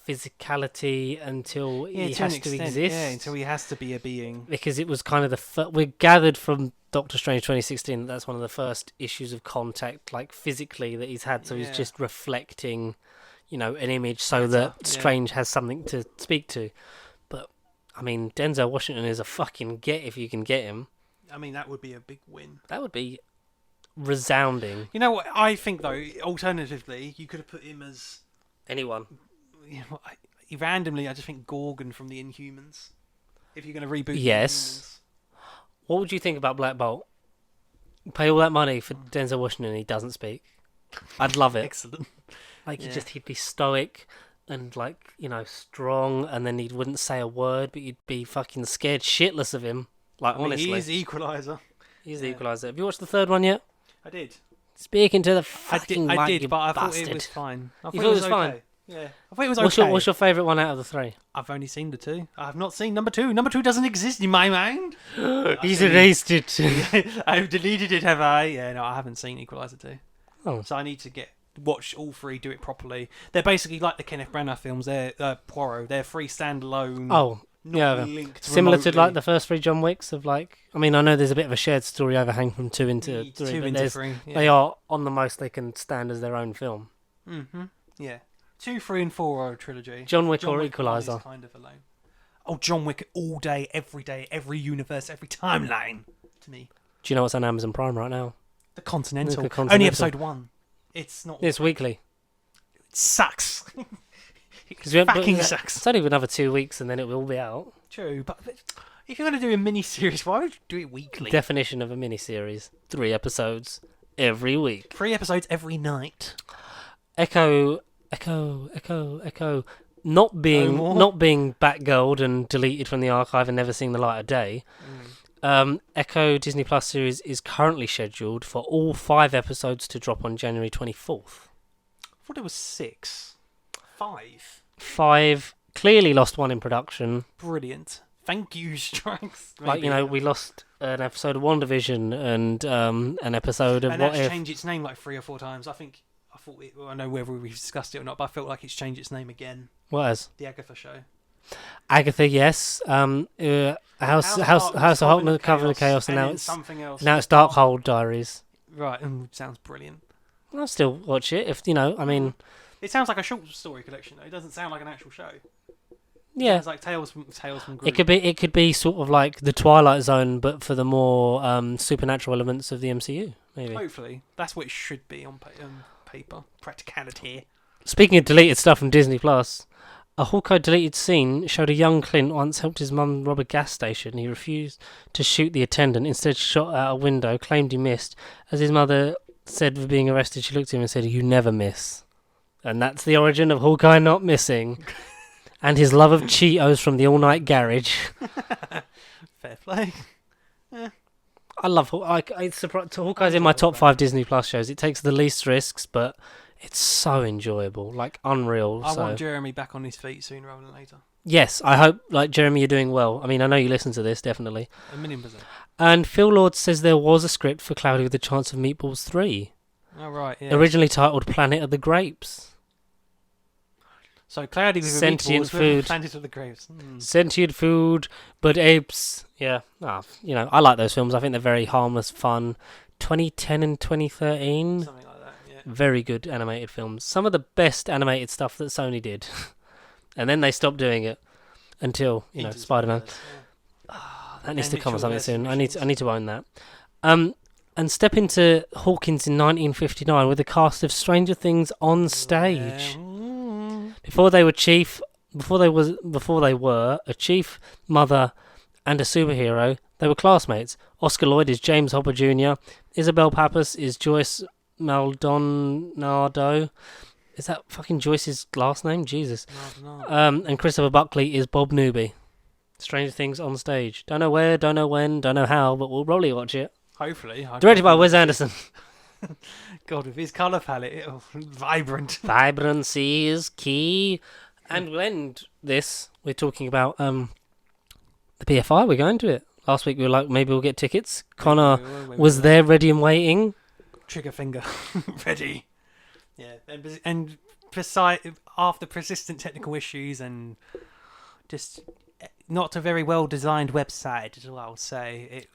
physicality until he has to exist. Yeah, until he has to be a being. Because it was kind of we gathered from Doctor Strange 2016 that's one of the first issues of contact, like physically, that he's had. So he's just reflecting, you know, an image so that Strange has something to speak to. But I mean, Denzel Washington is a fucking get if you can get him. I mean, that would be a big win. That would be resounding. You know what? I think though, alternatively, you could have put him as anyone. You know, randomly, I just think Gorgon from the Inhumans. If you're going to reboot, yes. What would you think about Black Bolt? Pay all that money for Denzel Washington and he doesn't speak. I'd love it. Excellent. Like he'd be stoic and like, you know, strong, and then he wouldn't say a word, but you'd be fucking scared shitless of him. Like, honestly, he's the Equalizer. He's the Equalizer. Have you watched the 3rd one yet? I did. Speaking to the fucking mic, I did, you but I bastard. thought it was fine. You thought it was fine? Yeah, I thought it was okay. What's your favourite one out of the 3? I've only seen the 2. I have not seen number 2. Number 2 doesn't exist in my mind. He's erased it. I've deleted it, have I? Yeah, no, I haven't seen Equalizer 2. Oh. So I need to watch all 3, do it properly. They're basically like the Kenneth Branagh films. They're Poirot. They're 3 standalone. Oh, yeah. Similar to like the first 3 John Wicks of like. I mean, I know there's a bit of a shared story overhang from 2 into 3. 2 into 3. Yeah. They are on the most they can stand as their own film. Yeah. 2, 3, and 4 are a trilogy. John Wick or Equalizer. Is kind of alone. Oh, John Wick all day, every universe, every timeline. To me. Do you know what's on Amazon Prime right now? The Continental. Only episode 1. It's not. It's weekly. It sucks. Fucking sucks. It's only another 2 weeks and then it will be out. True, but if you're going to do a mini-series, why would you do it weekly? Definition of a mini-series. 3 episodes every week. 3 episodes every night. Echo. Not being Batgirled and deleted from the archive and never seeing the light of day. Echo Disney Plus series is currently scheduled for all 5 episodes to drop on January 24th. I thought it was 6. 5. 5. Clearly lost 1 in production. Brilliant. Thank you, Strikes. Like, you know, we lost an episode of WandaVision and an episode of and What that's If. changed its name like 3 or 4 times. I know whether we've discussed it or not, but I felt like it's changed its name again. What has? The Agatha show. Agatha, yes. House of Hartman, Cover the Chaos, and now it's something else. Now it's Darkhold Diaries. Right, sounds brilliant. I'll still watch it if I mean. It sounds like a short story collection. Though. It doesn't sound like an actual show. Yeah, it's like Tales from Groot. It could be sort of like the Twilight Zone, but for the more supernatural elements of the MCU. Maybe. Hopefully, that's what it should be on paper. Practicality. Speaking of deleted stuff from Disney Plus, a Hawkeye deleted scene showed a young Clint once helped his mum rob a gas station. He refused to shoot the attendant, instead shot out a window, claimed he missed. As his mother said for being arrested, she looked at him and said, "You never miss." And that's the origin of Hawkeye not missing. And his love of Cheetos from the all-night garage. Fair play. I love Hawkeye. Hawkeye's in my top 5 Disney Plus shows. It takes the least risks, but it's so enjoyable, like unreal. I want Jeremy back on his feet sooner rather than later. Yes, I hope, like Jeremy, you're doing well. I mean, I know you listen to this, definitely. 1,000,000%. And Phil Lord says there was a script for Cloudy with a Chance of Meatballs 3. Oh, right, yeah. Originally titled Planet of the Grapes. So Cloudy with Sentient Meatballs food. Planet of the Grapes. Sentient food, but apes. Yeah, I like those films. I think they're very harmless, fun 2010 and 2013. Something like that. Yeah. Very good animated films. Some of the best animated stuff that Sony did. And then they stopped doing it until, Into Spider-Man. Spider-Verse, That needs And to come or Mitchell something vs. soon. I Machines. need to own that. And step into Hawkins in 1959 with a cast of Stranger Things on stage. Yeah. Before they were a chief, mother, and a superhero, they were classmates. Oscar Lloyd is James Hopper Jr. Isabel Pappas is Joyce Maldonado. Is that fucking Joyce's last name? Jesus. No. And Christopher Buckley is Bob Newby. Stranger Things on stage. Don't know where, don't know when, don't know how, but we'll probably watch it. Hopefully. Directed by Wes Anderson. God, with his colour palette, vibrant. Vibrancy is key. And we'll end this. We're talking about the PFI. We're going to it. Last week we were like, maybe we'll get tickets. Connor was there, ready and waiting. Trigger finger, ready. Yeah, and after persistent technical issues and just not a very well designed website, is what I would say.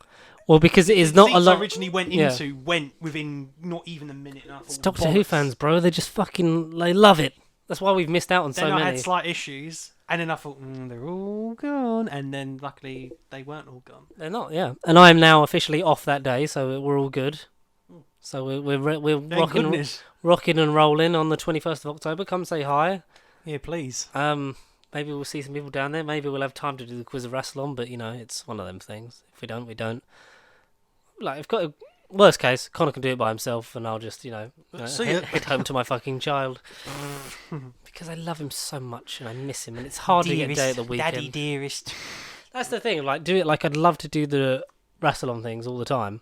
Well, because it is not a lot. I originally went within not even a minute. And I thought, It's Doctor Who fans, bro. They just they love it. That's why we've missed out on Then so I many. had slight issues, and then I thought they're all gone, and then luckily they weren't all gone. They're not, yeah. And I am now officially off that day, so we're all good. So we're Thank goodness. rocking and rolling on the 21st of October. Come say hi. Yeah, please. Maybe we'll see some people down there. Maybe we'll have time to do the quiz of Rassilon, but it's one of them things. If we don't, we don't. Like, I've got a worst case, Connor can do it by himself, and I'll just See ya. head home to my fucking child because I love him so much and I miss him, and it's hard to get a day at the weekend. Daddy dearest. That's the thing. Like, do it. Like, I'd love to do the Rassilon things all the time,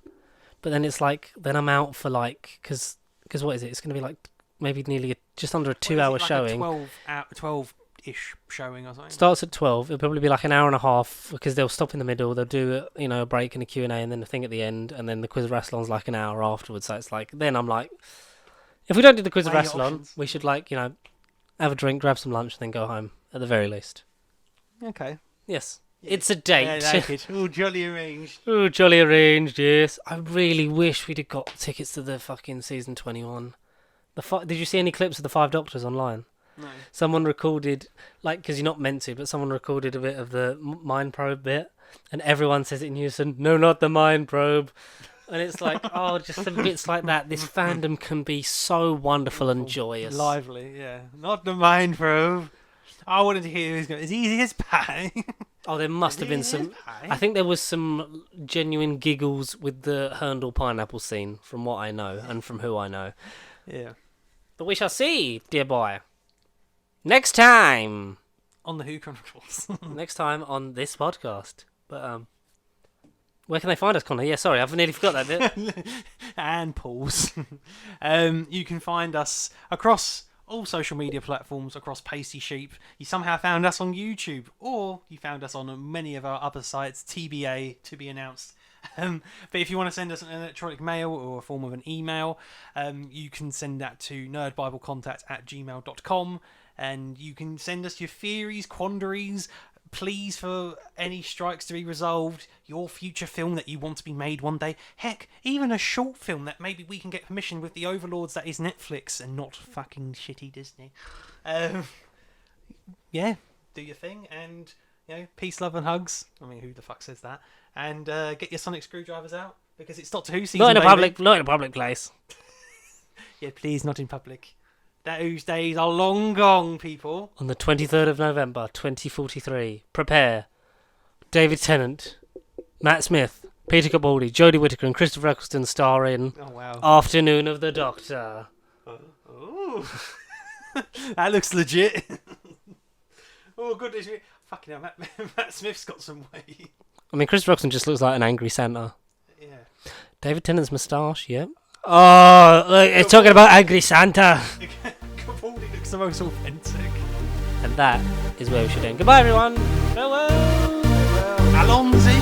but then it's like then I'm out for because what is it? It's going to be like maybe nearly just under a 2-hour showing. 12-ish showing or something. Starts at 12. It'll probably be like an hour and a half because they'll stop in the middle. They'll do a break and a Q&A and then a thing at the end, and then the quiz of Rassilon's like an hour afterwards. So it's like then I'm like, if we don't do the quiz of Weigh your Rassilon, options. we should have a drink, grab some lunch, and then go home at the very least. Okay. Yes, it's a date. Yeah, like it. All jolly arranged. Oh, jolly arranged. Yes, I really wish we'd have got tickets to the fucking season 21. Did you see any clips of the Five Doctors online? No. Someone recorded, because you're not meant to, but someone recorded a bit of the mind probe bit, and everyone says it in unison, no, not the mind probe. And it's like, oh, just some bits like that. This fandom can be so wonderful and joyous. Lively, yeah. Not the mind probe. I wanted to hear who's going, as easy as pie. Oh, there must have been some. I think there was some genuine giggles with the Herndl pineapple scene, from what I know, and from who I know. Yeah. But we shall see, dear boy. Next time. On the Who Chronicles. Next time on this podcast. But where can they find us, Connor? Yeah, sorry, I've nearly forgot that bit. And Paul's. You can find us across all social media platforms, across Pasty Sheep. You somehow found us on YouTube, or you found us on many of our other sites, TBA, to be announced. But if you want to send us an electronic mail or a form of an email, you can send that to nerdbiblecontact@gmail.com, and you can send us your theories, quandaries, pleas for any strikes to be resolved, your future film that you want to be made one day, heck, even a short film that maybe we can get permission with the overlords that is Netflix and not fucking shitty Disney. Yeah, do your thing, and peace, love and hugs. I mean, who the fuck says that? And get your sonic screwdrivers out, because it's Doctor Who season. Not in a baby. public place. Yeah, please, not in public. Those days are long gone, people. On the 23rd of November, 2043, prepare. David Tennant, Matt Smith, Peter Capaldi, Jodie Whittaker and Christopher Eccleston star in Oh, wow. Afternoon of the Doctor. Ooh. That looks legit. Oh, goodness me. Fucking hell, Matt Smith's got some weight. I mean, Christopher Eccleston just looks like an angry Santa. Yeah. David Tennant's moustache, yep. Oh, look, it's talking about angry Santa. Capaldi looks the most authentic. And that is where we should end. Goodbye, everyone. Farewell. Alonzi.